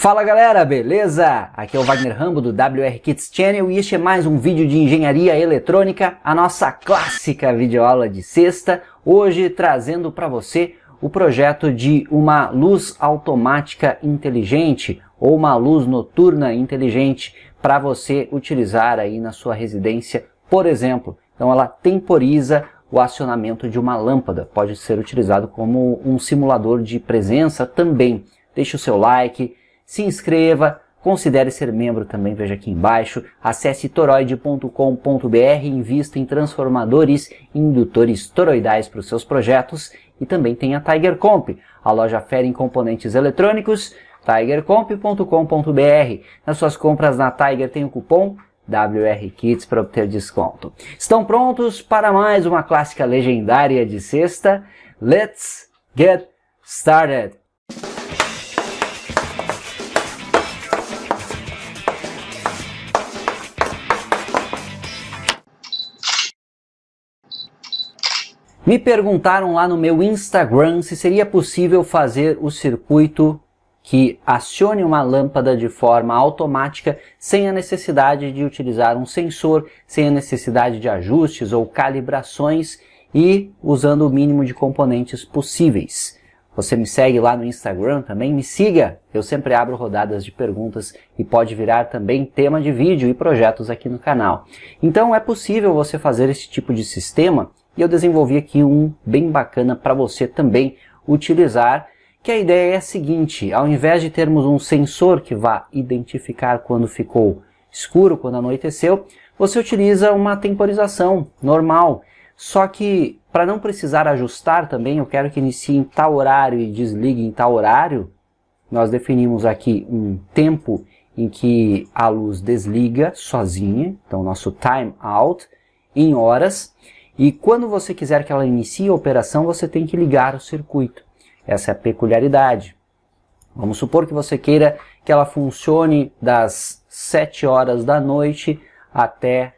Fala galera, beleza? Aqui é o Wagner Rambo do WR Kits Channel e este é mais um vídeo de engenharia eletrônica, a nossa clássica videoaula de sexta, hoje trazendo para você o projeto de uma luz automática inteligente ou uma luz noturna inteligente para você utilizar aí na sua residência, por exemplo. Então ela temporiza o acionamento de uma lâmpada, pode ser utilizado como um simulador de presença também. Deixe o seu like, se inscreva, considere ser membro também, veja aqui embaixo, acesse toroid.com.br, invista em transformadores e indutores toroidais para os seus projetos e também tem a Tiger Comp, a loja fera em componentes eletrônicos, tigercomp.com.br. Nas suas compras na Tiger tem o cupom WRKits para obter desconto. Estão prontos para mais uma clássica legendária de sexta? Let's get started! Me perguntaram lá no meu Instagram se seria possível fazer o circuito que acione uma lâmpada de forma automática sem a necessidade de utilizar um sensor, sem a necessidade de ajustes ou calibrações e usando o mínimo de componentes possíveis. Você me segue lá no Instagram também? Me siga! Eu sempre abro rodadas de perguntas e pode virar também tema de vídeo e projetos aqui no canal. Então é possível você fazer esse tipo de sistema e eu desenvolvi aqui um bem bacana para você também utilizar, que a ideia é a seguinte: ao invés de termos um sensor que vá identificar quando ficou escuro, quando anoiteceu, você utiliza uma temporização normal. Só que para não precisar ajustar também, eu quero que inicie em tal horário e desligue em tal horário, nós definimos aqui um tempo em que a luz desliga sozinha, então nosso time out, em horas. E quando você quiser que ela inicie a operação, você tem que ligar o circuito. Essa é a peculiaridade. Vamos supor que você queira que ela funcione das 7 horas da noite até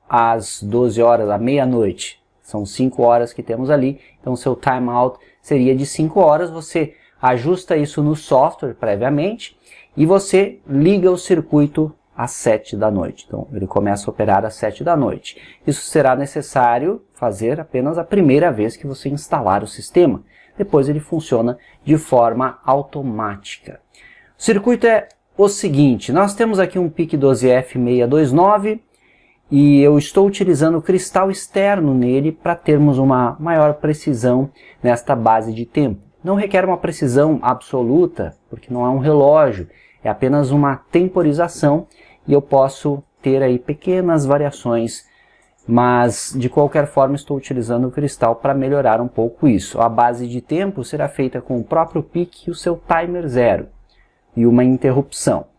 as 12 horas, à meia-noite. São 5 horas que temos ali, então seu timeout seria de 5 horas. Você ajusta isso no software previamente e você liga o circuito às 7 da noite. Então ele começa a operar às 7 da noite. Isso será necessário fazer apenas a primeira vez que você instalar o sistema. Depois ele funciona de forma automática. O circuito é o seguinte: nós temos aqui um PIC 12F629 e eu estou utilizando cristal externo nele para termos uma maior precisão nesta base de tempo. Não requer uma precisão absoluta, porque não é um relógio, é apenas uma temporização e eu posso ter aí pequenas variações, mas de qualquer forma estou utilizando o cristal para melhorar um pouco isso. A base de tempo será feita com o próprio PIC e o seu timer zero e uma interrupção.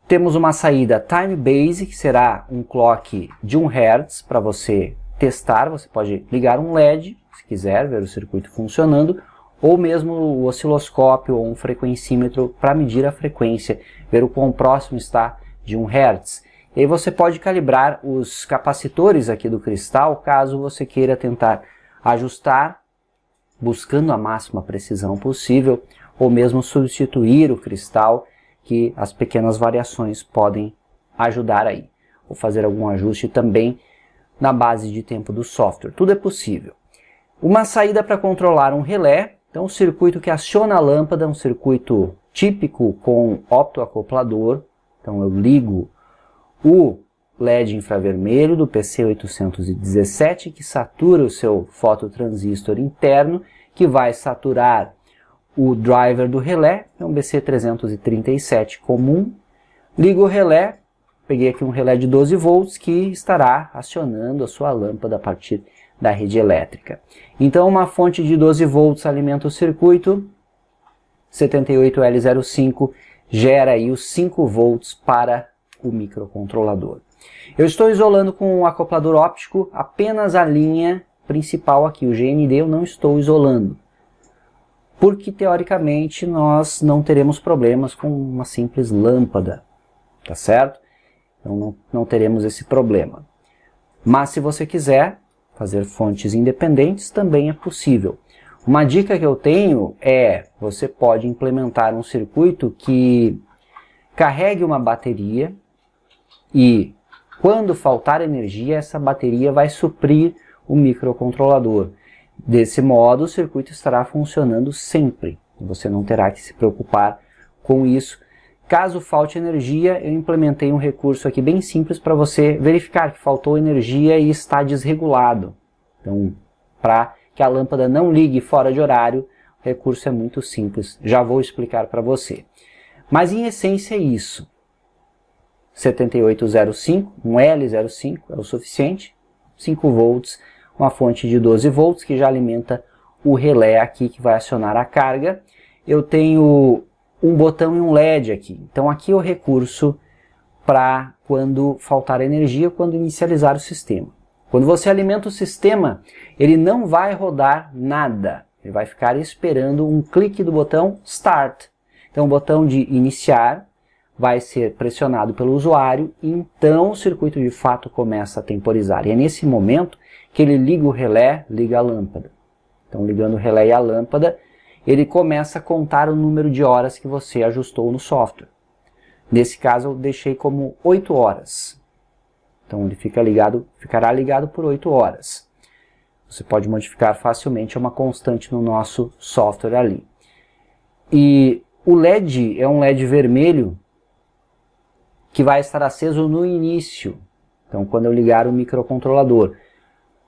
Temos uma saída time base, que será um clock de 1 Hz para você testar. Você pode ligar um LED, se quiser ver o circuito funcionando, ou mesmo o osciloscópio ou um frequencímetro para medir a frequência, ver o quão próximo está de 1 Hz. E aí você pode calibrar os capacitores aqui do cristal, caso você queira tentar ajustar, buscando a máxima precisão possível, ou mesmo substituir o cristal, que as pequenas variações podem ajudar aí. Ou fazer algum ajuste também na base de tempo do software. Tudo é possível. Uma saída para controlar um relé. Então o circuito que aciona a lâmpada é um circuito típico com optoacoplador. Então eu ligo o LED infravermelho do PC817, que satura o seu fototransistor interno, que vai saturar o driver do relé, é um BC337 comum. Ligo o relé, peguei aqui um relé de 12 volts que estará acionando a sua lâmpada a partir da rede elétrica. Então uma fonte de 12 volts alimenta o circuito, 78L05 gera aí os 5 volts para o microcontrolador. Eu estou isolando com um acoplador óptico apenas a linha principal aqui, o GND eu não estou isolando, porque teoricamente nós não teremos problemas com uma simples lâmpada, tá certo? Então não teremos esse problema. Mas se você quiser fazer fontes independentes, também é possível. Uma dica que eu tenho é, você pode implementar um circuito que carregue uma bateria e quando faltar energia, essa bateria vai suprir o microcontrolador. Desse modo, o circuito estará funcionando sempre. Você não terá que se preocupar com isso. Caso falte energia, eu implementei um recurso aqui bem simples para você verificar que faltou energia e está desregulado. Então, para que a lâmpada não ligue fora de horário, o recurso é muito simples. Já vou explicar para você. Mas em essência é isso. 7805, um L05 é o suficiente. 5 volts, uma fonte de 12 volts que já alimenta o relé aqui que vai acionar a carga. Eu tenho um botão e um LED aqui. Então aqui é o recurso para quando faltar energia, quando inicializar o sistema. Quando você alimenta o sistema, ele não vai rodar nada. Ele vai ficar esperando um clique do botão Start. Então o botão de iniciar vai ser pressionado pelo usuário e então o circuito de fato começa a temporizar. E é nesse momento que ele liga o relé, liga a lâmpada. Então ligando o relé e a lâmpada, ele começa a contar o número de horas que você ajustou no software. Nesse caso eu deixei como 8 horas. Então ele ficará ligado por 8 horas. Você pode modificar facilmente, é uma constante no nosso software ali. E o LED é um LED vermelho que vai estar aceso no início. Então quando eu ligar o microcontrolador.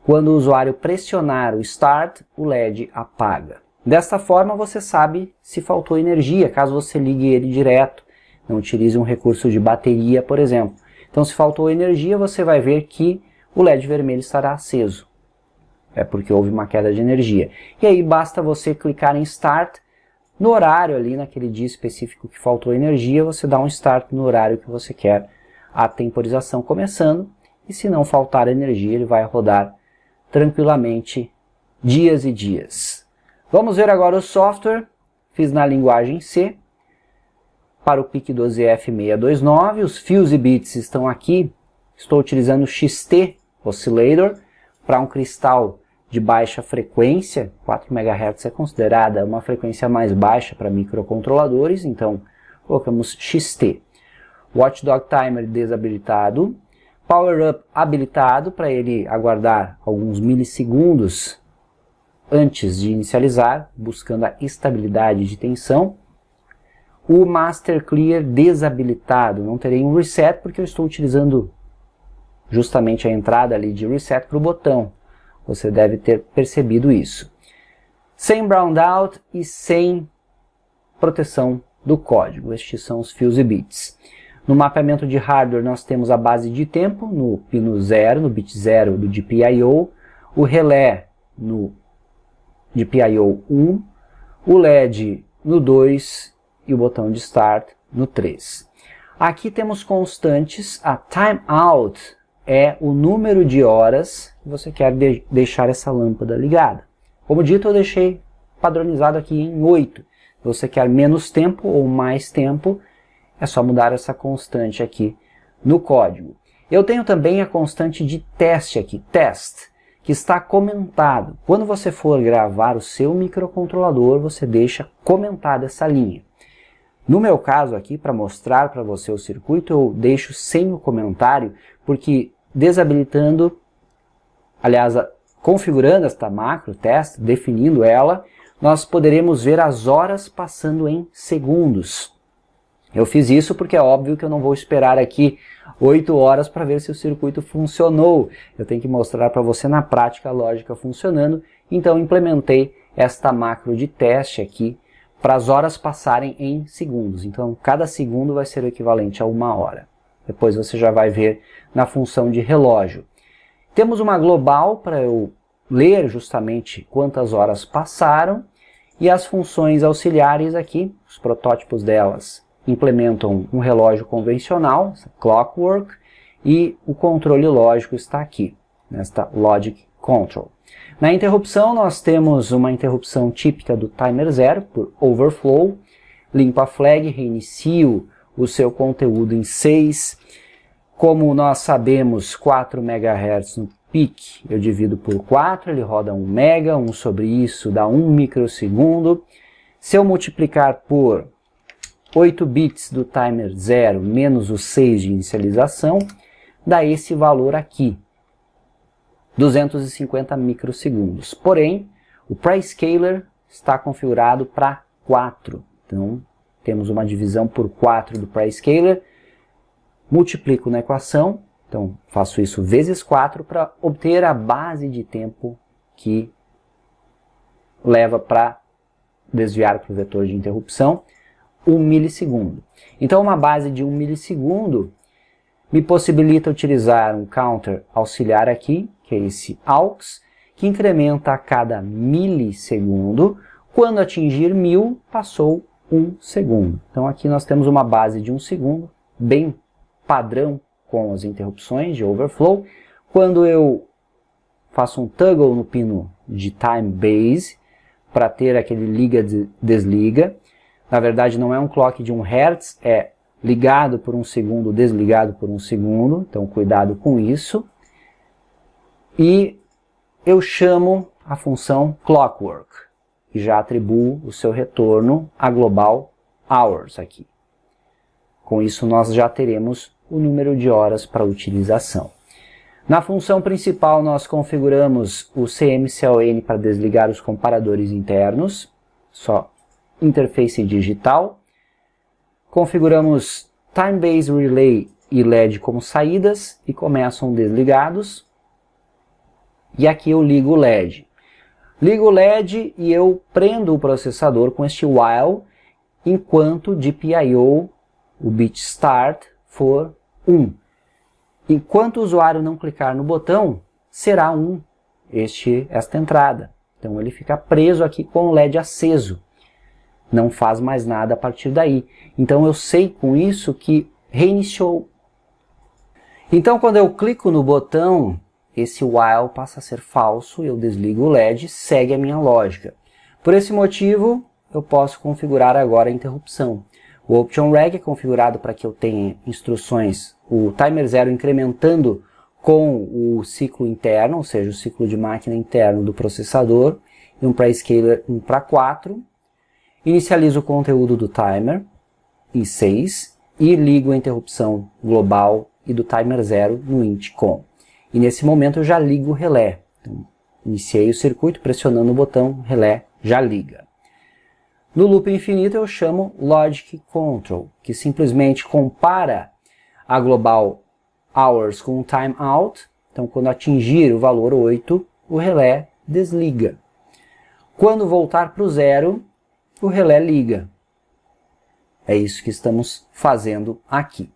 Quando o usuário pressionar o Start, o LED apaga. Desta forma você sabe se faltou energia, caso você ligue ele direto. Não utilize um recurso de bateria, por exemplo. Então se faltou energia, você vai ver que o LED vermelho estará aceso. É porque houve uma queda de energia. E aí basta você clicar em Start. No horário ali, naquele dia específico que faltou energia, você dá um Start no horário que você quer a temporização começando. E se não faltar energia, ele vai rodar tranquilamente dias e dias. Vamos ver agora o software. Fiz na linguagem C. Para o PIC12F629, os Fuse Bits estão aqui. Estou utilizando o XT Oscillator para um cristal de baixa frequência. 4 MHz é considerada uma frequência mais baixa para microcontroladores, então colocamos XT. Watchdog Timer desabilitado. Power Up habilitado para ele aguardar alguns milissegundos antes de inicializar, buscando a estabilidade de tensão. O Master Clear desabilitado, não terei um reset porque eu estou utilizando justamente a entrada ali de reset para o botão. Você deve ter percebido isso. Sem browned out e sem proteção do código. Estes são os Fuse Bits. No mapeamento de hardware nós temos a base de tempo no pino 0, no bit 0 do GPIO, o relé no GPIO 1, o LED no 2 e o botão de Start no 3. Aqui temos constantes, a timeout é o número de horas que você quer deixar essa lâmpada ligada. Como dito, eu deixei padronizado aqui em 8. Se você quer menos tempo ou mais tempo, é só mudar essa constante aqui no código. Eu tenho também a constante de teste aqui, test, que está comentado. Quando você for gravar o seu microcontrolador, você deixa comentada essa linha. No meu caso aqui, para mostrar para você o circuito, eu deixo sem o comentário, porque desabilitando, aliás, configurando esta macro test, definindo ela, nós poderemos ver as horas passando em segundos. Eu fiz isso porque é óbvio que eu não vou esperar aqui 8 horas para ver se o circuito funcionou. Eu tenho que mostrar para você na prática a lógica funcionando. Então implementei esta macro de teste aqui para as horas passarem em segundos. Então cada segundo vai ser o equivalente a 1 hora. Depois você já vai ver na função de relógio. Temos uma global para eu ler justamente quantas horas passaram. E as funções auxiliares aqui, os protótipos delas, implementam um relógio convencional, clockwork, e o controle lógico está aqui, nesta Logic Control. Na interrupção nós temos uma interrupção típica do timer 0, por overflow, limpo a flag, reinicio o seu conteúdo em 6. Como nós sabemos, 4 MHz no peak eu divido por 4, ele roda 1 mega, 1 sobre isso dá 1 microsegundo. Se eu multiplicar por 8 bits do timer 0 menos os 6 de inicialização, dá esse valor aqui, 250 microsegundos. Porém, o PreScaler está configurado para 4. Então, temos uma divisão por 4 do PreScaler, multiplico na equação, então faço isso vezes 4 para obter a base de tempo que leva para desviar para o vetor de interrupção, 1 milissegundo. Então uma base de 1 milissegundo me possibilita utilizar um counter auxiliar aqui, que é esse AUX, que incrementa a cada milissegundo. Quando atingir 1000, passou 1 segundo. Então aqui nós temos uma base de 1 segundo, bem padrão com as interrupções de overflow. Quando eu faço um toggle no pino de time base, para ter aquele liga-desliga, na verdade não é um clock de 1 Hz, é ligado por 1 segundo, desligado por 1 segundo, então cuidado com isso. E eu chamo a função clockwork, e já atribuo o seu retorno a global hours aqui. Com isso nós já teremos o número de horas para utilização. Na função principal nós configuramos o CMCLN para desligar os comparadores internos, só interface digital. Configuramos Time Base Relay e LED como saídas e começam desligados. E aqui eu ligo o LED. Ligo o LED e eu prendo o processador com este while enquanto GPIO, o bit start, for 1. Enquanto o usuário não clicar no botão, será 1 esta entrada. Então ele fica preso aqui com o LED aceso. Não faz mais nada a partir daí. Então eu sei com isso que reiniciou. Então quando eu clico no botão, esse while passa a ser falso, eu desligo o LED, segue a minha lógica. Por esse motivo, eu posso configurar agora a interrupção. O Option Reg é configurado para que eu tenha instruções, o timer 0 incrementando com o ciclo interno, ou seja, o ciclo de máquina interno do processador, e um PreScaler 1 para 4. Inicializo o conteúdo do timer em 6 e ligo a interrupção global e do timer 0 no INT-COM. E nesse momento eu já ligo o relé. Então, iniciei o circuito pressionando o botão, relé já liga. No loop infinito eu chamo Logic Control, que simplesmente compara a global hours com o timeout. Então quando atingir o valor 8, o relé desliga. Quando voltar para o 0, o relé liga. É isso que estamos fazendo aqui.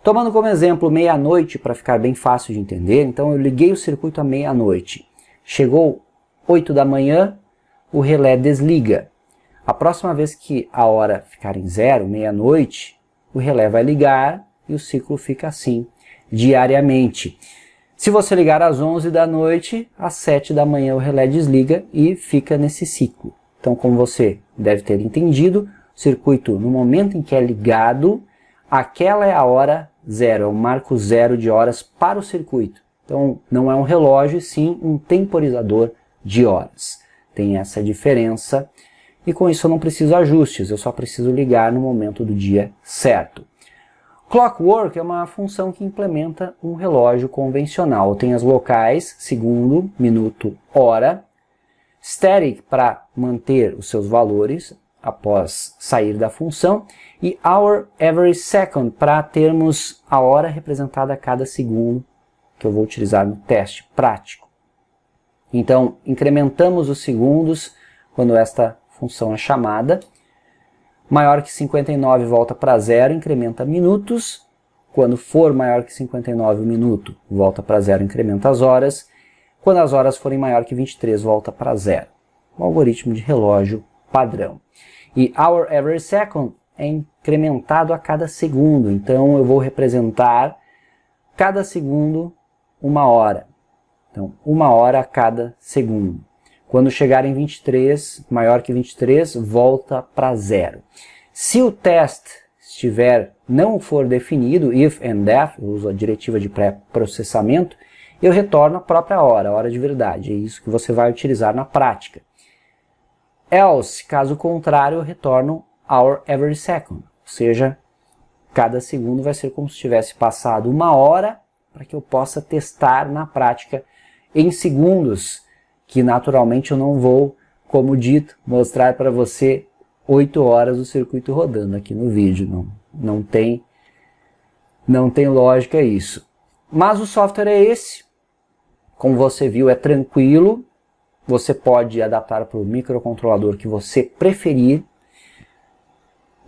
Tomando como exemplo meia-noite, para ficar bem fácil de entender, então eu liguei o circuito à meia-noite. Chegou 8 da manhã, o relé desliga. A próxima vez que a hora ficar em 0, meia-noite, o relé vai ligar e o ciclo fica assim, diariamente. Se você ligar às 11 da noite, às 7 da manhã o relé desliga e fica nesse ciclo. Então, como você deve ter entendido, o circuito, no momento em que é ligado, aquela é a hora 0, é o marco 0 de horas para o circuito. Então, não é um relógio, sim um temporizador de horas. Tem essa diferença. E com isso eu não preciso ajustes, eu só preciso ligar no momento do dia certo. Clockwork é uma função que implementa um relógio convencional. Tem as locais, segundo, minuto, hora. Static para manter os seus valores após sair da função. E hour every second para termos a hora representada a cada segundo, que eu vou utilizar no teste prático. Então, incrementamos os segundos quando esta função é chamada. Maior que 59 volta para 0, incrementa minutos. Quando for maior que 59 o minuto, volta para 0, incrementa as horas. Quando as horas forem maior que 23, volta para 0. Um algoritmo de relógio padrão. E hour every second é incrementado a cada segundo. Então eu vou representar cada segundo uma hora. Então, 1 hora a cada segundo. Quando chegar em 23, maior que 23, volta para 0. Se o teste não for definido, if and def, eu uso a diretiva de pré-processamento, eu retorno a própria hora, a hora de verdade. É isso que você vai utilizar na prática. Else, caso contrário, eu retorno hour every second. Ou seja, cada segundo vai ser como se tivesse passado uma hora para que eu possa testar na prática em segundos, que naturalmente eu não vou, como dito, mostrar para você 8 horas do circuito rodando aqui no vídeo. Não tem lógica isso. Mas o software é esse. Como você viu, é tranquilo. Você pode adaptar para o microcontrolador que você preferir.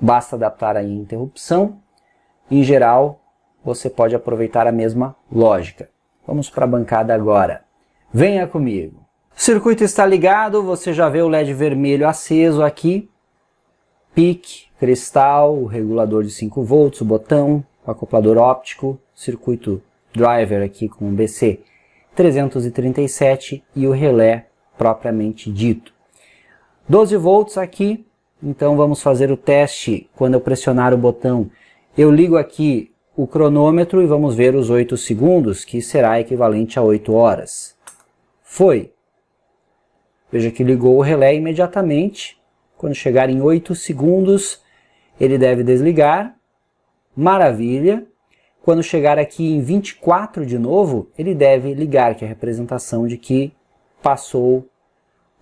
Basta adaptar aí a interrupção. Em geral, você pode aproveitar a mesma lógica. Vamos para a bancada agora. Venha comigo. O circuito está ligado, você já vê o LED vermelho aceso aqui. PIC, cristal, o regulador de 5 volts, o botão, o acoplador óptico, circuito driver aqui com o BC 337 e o relé propriamente dito. 12 volts aqui, então vamos fazer o teste. Quando eu pressionar o botão, eu ligo aqui o cronômetro e vamos ver os 8 segundos, que será equivalente a 8 horas. Foi. Veja que ligou o relé imediatamente. Quando chegar em 8 segundos, ele deve desligar. Maravilha. Quando chegar aqui em 24 de novo, ele deve ligar, que é a representação de que passou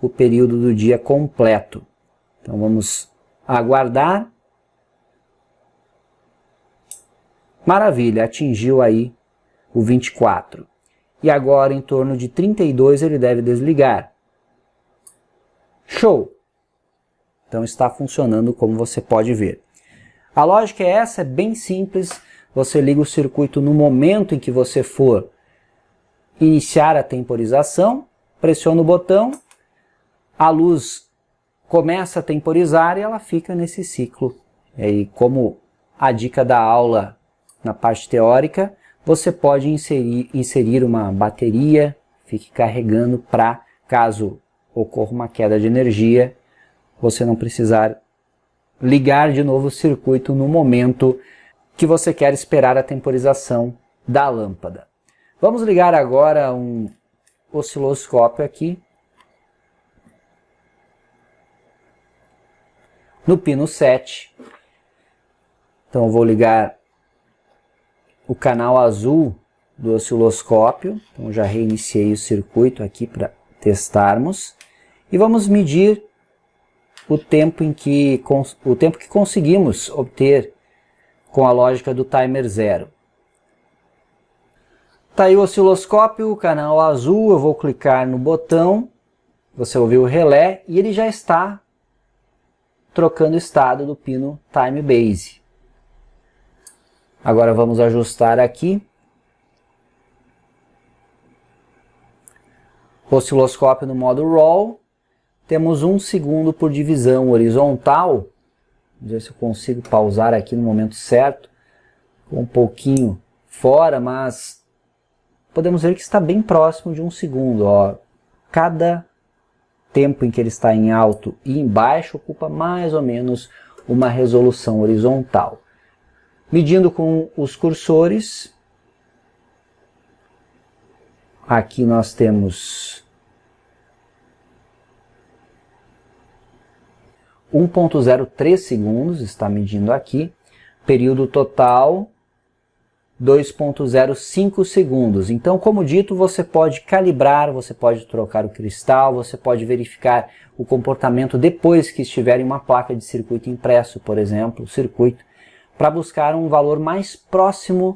o período do dia completo. Então vamos aguardar. Maravilha, atingiu aí o 24. E agora em torno de 32 ele deve desligar. Show! Então está funcionando como você pode ver. A lógica é essa, é bem simples. Você liga o circuito no momento em que você for iniciar a temporização, pressiona o botão, a luz começa a temporizar e ela fica nesse ciclo. E aí, como a dica da aula na parte teórica, você pode inserir uma bateria, fique carregando para, caso ocorra uma queda de energia, você não precisar ligar de novo o circuito no momento que você quer esperar a temporização da lâmpada. Vamos ligar agora um osciloscópio aqui no pino 7. Então eu vou ligar o canal azul do osciloscópio. Então já reiniciei o circuito aqui para testarmos. E vamos medir o tempo que conseguimos obter com a lógica do timer 0. Está aí o osciloscópio, o canal azul, eu vou clicar no botão, você ouviu o relé e ele já está trocando o estado do pino time base. Agora vamos ajustar aqui. Osciloscópio no modo RAW. Temos 1 segundo por divisão horizontal. Vamos ver se eu consigo pausar aqui no momento certo. Um pouquinho fora, mas podemos ver que está bem próximo de 1 segundo. Ó. Cada tempo em que ele está em alto e em baixo ocupa mais ou menos uma resolução horizontal. Medindo com os cursores, aqui nós temos 1,03 segundos, está medindo aqui. Período total, 2,05 segundos. Então, como dito, você pode calibrar, você pode trocar o cristal, você pode verificar o comportamento depois que estiver em uma placa de circuito impresso, por exemplo, o circuito, para buscar um valor mais próximo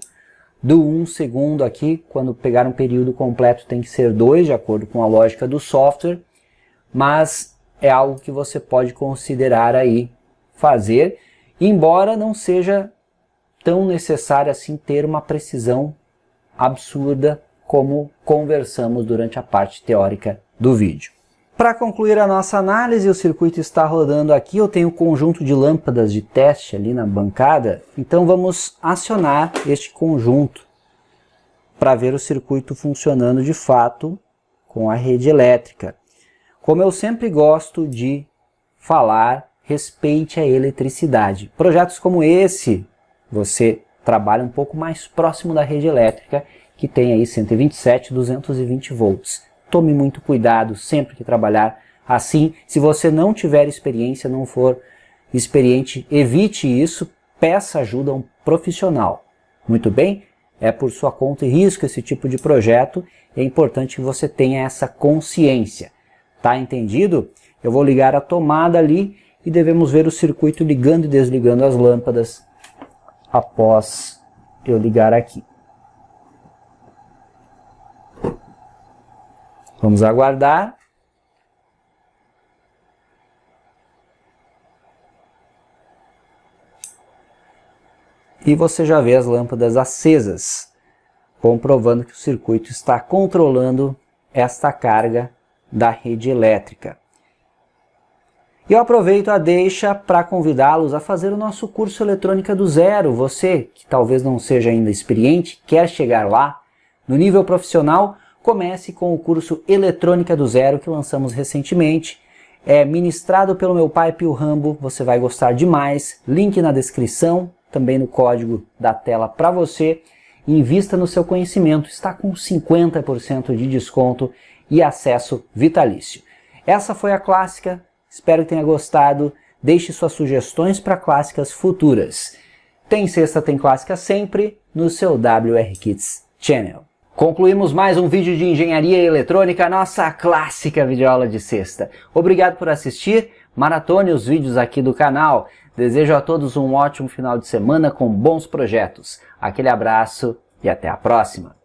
do 1 segundo aqui. Quando pegar um período completo tem que ser 2, de acordo com a lógica do software, mas é algo que você pode considerar aí fazer, embora não seja tão necessário assim ter uma precisão absurda como conversamos durante a parte teórica do vídeo. Para concluir a nossa análise, o circuito está rodando aqui, eu tenho um conjunto de lâmpadas de teste ali na bancada, então vamos acionar este conjunto para ver o circuito funcionando de fato com a rede elétrica. Como eu sempre gosto de falar, respeite a eletricidade. Projetos como esse, você trabalha um pouco mais próximo da rede elétrica que tem aí 127, 220 volts. Tome muito cuidado sempre que trabalhar assim. Se você não tiver experiência, não for experiente, evite isso, peça ajuda a um profissional. Muito bem? É por sua conta e risco esse tipo de projeto, é importante que você tenha essa consciência. Tá entendido? Eu vou ligar a tomada ali e devemos ver o circuito ligando e desligando as lâmpadas após eu ligar aqui. Vamos aguardar. E você já vê as lâmpadas acesas, comprovando que o circuito está controlando esta carga da rede elétrica. E eu aproveito a deixa para convidá-los a fazer o nosso curso Eletrônica do Zero. Você, que talvez não seja ainda experiente, quer chegar lá, no nível profissional, comece com o curso Eletrônica do Zero que lançamos recentemente. É ministrado pelo meu pai Pio Rambo, você vai gostar demais. Link na descrição, também no código da tela para você. Invista no seu conhecimento, está com 50% de desconto e acesso vitalício. Essa foi a clássica, espero que tenha gostado. Deixe suas sugestões para clássicas futuras. Tem sexta, tem clássica sempre no seu WR Kids Channel. Concluímos mais um vídeo de engenharia eletrônica, nossa clássica videoaula de sexta. Obrigado por assistir, maratone os vídeos aqui do canal. Desejo a todos um ótimo final de semana com bons projetos. Aquele abraço e até a próxima!